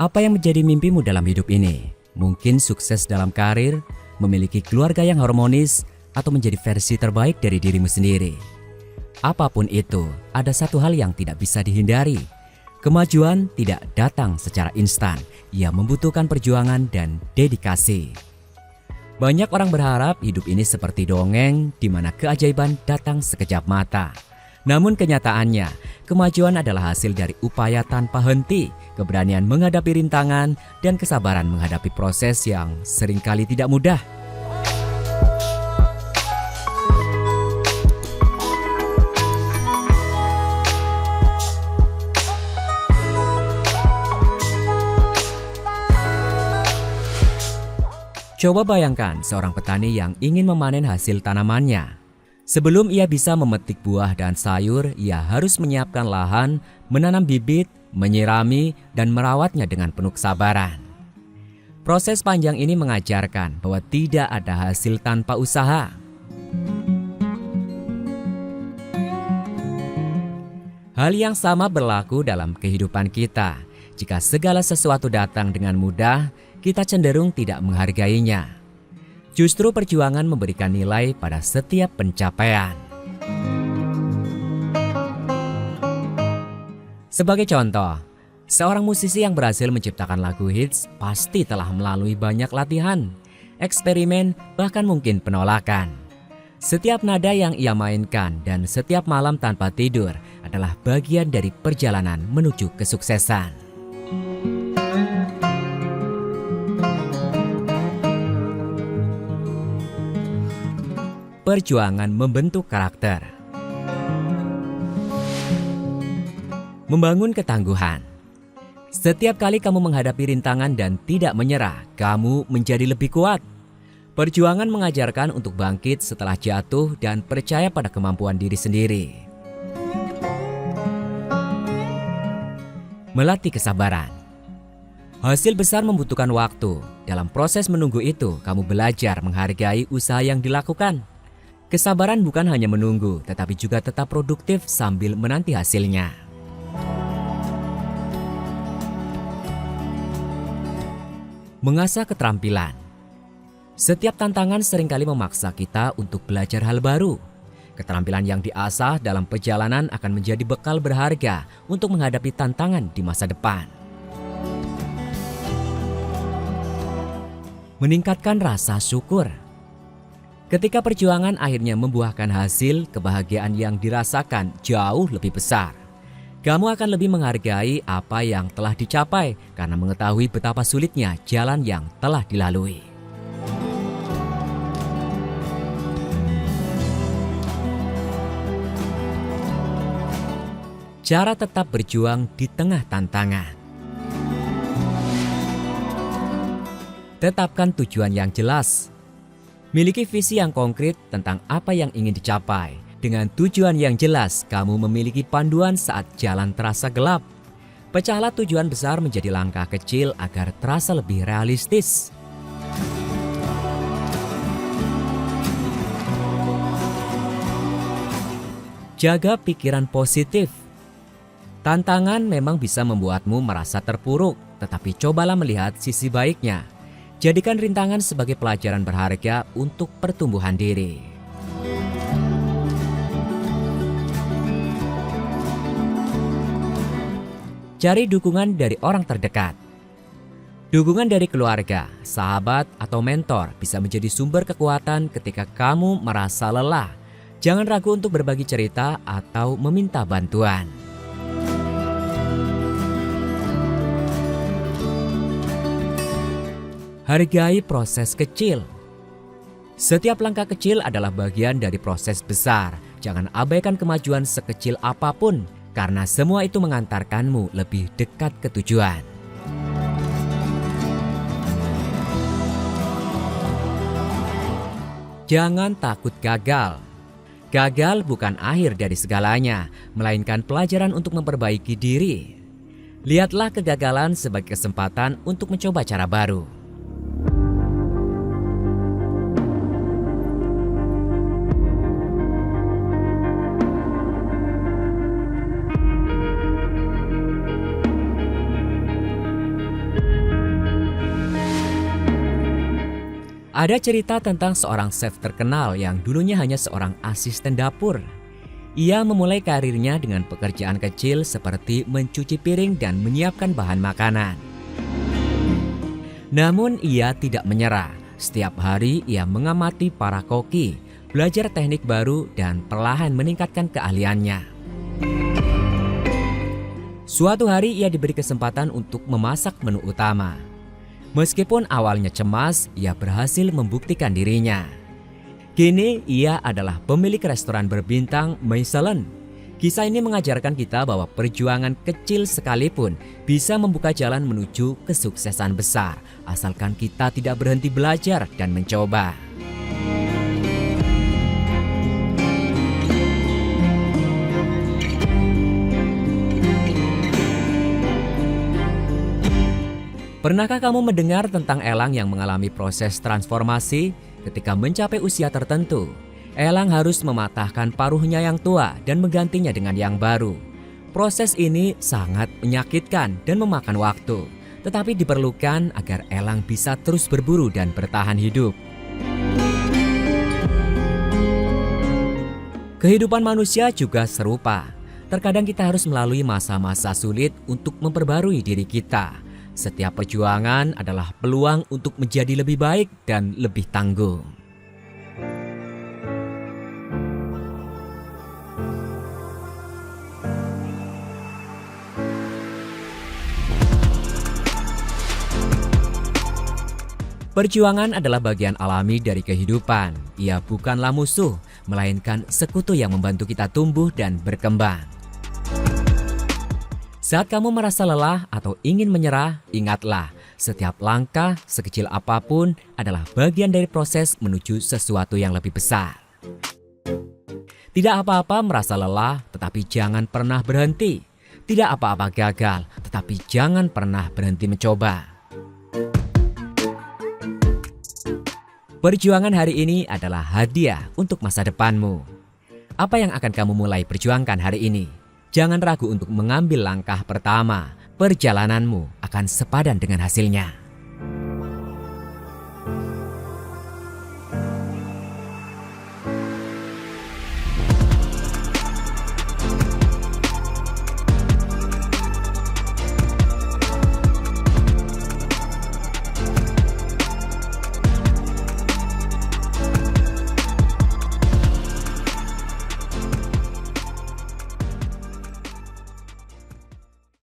Apa yang menjadi mimpimu dalam hidup ini? Mungkin sukses dalam karir, memiliki keluarga yang harmonis, atau menjadi versi terbaik dari dirimu sendiri. Apapun itu, ada satu hal yang tidak bisa dihindari. Kemajuan tidak datang secara instan. Ia membutuhkan perjuangan dan dedikasi. Banyak orang berharap hidup ini seperti dongeng di mana keajaiban datang sekejap mata. Namun kenyataannya, kemajuan adalah hasil dari upaya tanpa henti, keberanian menghadapi rintangan, dan kesabaran menghadapi proses yang seringkali tidak mudah. Coba bayangkan seorang petani yang ingin memanen hasil tanamannya. Sebelum ia bisa memetik buah dan sayur, ia harus menyiapkan lahan, menanam bibit, menyirami, dan merawatnya dengan penuh kesabaran. Proses panjang ini mengajarkan bahwa tidak ada hasil tanpa usaha. Hal yang sama berlaku dalam kehidupan kita. Jika segala sesuatu datang dengan mudah, kita cenderung tidak menghargainya. Justru perjuangan memberikan nilai pada setiap pencapaian. Sebagai contoh, seorang musisi yang berhasil menciptakan lagu hits pasti telah melalui banyak latihan, eksperimen, bahkan mungkin penolakan. Setiap nada yang ia mainkan dan setiap malam tanpa tidur adalah bagian dari perjalanan menuju kesuksesan. Perjuangan membentuk karakter. Membangun ketangguhan. Setiap kali kamu menghadapi rintangan dan tidak menyerah, kamu menjadi lebih kuat. Perjuangan mengajarkan untuk bangkit setelah jatuh dan percaya pada kemampuan diri sendiri. Melatih kesabaran. Hasil besar membutuhkan waktu. Dalam proses menunggu itu, kamu belajar menghargai usaha yang dilakukan. Kesabaran bukan hanya menunggu, tetapi juga tetap produktif sambil menanti hasilnya. Mengasah keterampilan. Setiap tantangan seringkali memaksa kita untuk belajar hal baru. Keterampilan yang diasah dalam perjalanan akan menjadi bekal berharga untuk menghadapi tantangan di masa depan. Meningkatkan rasa syukur. Ketika perjuangan akhirnya membuahkan hasil, kebahagiaan yang dirasakan jauh lebih besar. Kamu akan lebih menghargai apa yang telah dicapai karena mengetahui betapa sulitnya jalan yang telah dilalui. Cara tetap berjuang di tengah tantangan. Tetapkan tujuan yang jelas. Miliki visi yang konkret tentang apa yang ingin dicapai. Dengan tujuan yang jelas, kamu memiliki panduan saat jalan terasa gelap. Pecahlah tujuan besar menjadi langkah kecil agar terasa lebih realistis. Jaga pikiran positif. Tantangan memang bisa membuatmu merasa terpuruk, tetapi cobalah melihat sisi baiknya. Jadikan rintangan sebagai pelajaran berharga untuk pertumbuhan diri. Cari dukungan dari orang terdekat. Dukungan dari keluarga, sahabat, atau mentor bisa menjadi sumber kekuatan ketika kamu merasa lelah. Jangan ragu untuk berbagi cerita atau meminta bantuan. Hargai proses kecil. Setiap langkah kecil adalah bagian dari proses besar. Jangan abaikan kemajuan sekecil apapun, karena semua itu mengantarkanmu lebih dekat ke tujuan. Jangan takut gagal. Gagal bukan akhir dari segalanya, melainkan pelajaran untuk memperbaiki diri. Lihatlah kegagalan sebagai kesempatan untuk mencoba cara baru. Ada cerita tentang seorang chef terkenal yang dulunya hanya seorang asisten dapur. Ia memulai karirnya dengan pekerjaan kecil seperti mencuci piring dan menyiapkan bahan makanan. Namun ia tidak menyerah. Setiap hari ia mengamati para koki, belajar teknik baru dan perlahan meningkatkan keahliannya. Suatu hari ia diberi kesempatan untuk memasak menu utama. Meskipun awalnya cemas, ia berhasil membuktikan dirinya. Kini ia adalah pemilik restoran berbintang Michelin. Kisah ini mengajarkan kita bahwa perjuangan kecil sekalipun bisa membuka jalan menuju kesuksesan besar, asalkan kita tidak berhenti belajar dan mencoba. Pernahkah kamu mendengar tentang elang yang mengalami proses transformasi? Ketika mencapai usia tertentu, elang harus mematahkan paruhnya yang tua dan menggantinya dengan yang baru. Proses ini sangat menyakitkan dan memakan waktu, tetapi diperlukan agar elang bisa terus berburu dan bertahan hidup. Kehidupan manusia juga serupa. Terkadang kita harus melalui masa-masa sulit untuk memperbarui diri kita. Setiap perjuangan adalah peluang untuk menjadi lebih baik dan lebih tangguh. Perjuangan adalah bagian alami dari kehidupan. Ia bukanlah musuh, melainkan sekutu yang membantu kita tumbuh dan berkembang. Saat kamu merasa lelah atau ingin menyerah, ingatlah, setiap langkah sekecil apapun adalah bagian dari proses menuju sesuatu yang lebih besar. Tidak apa-apa merasa lelah, tetapi jangan pernah berhenti. Tidak apa-apa gagal, tetapi jangan pernah berhenti mencoba. Perjuangan hari ini adalah hadiah untuk masa depanmu. Apa yang akan kamu mulai perjuangkan hari ini? Jangan ragu untuk mengambil langkah pertama. Perjalananmu akan sepadan dengan hasilnya.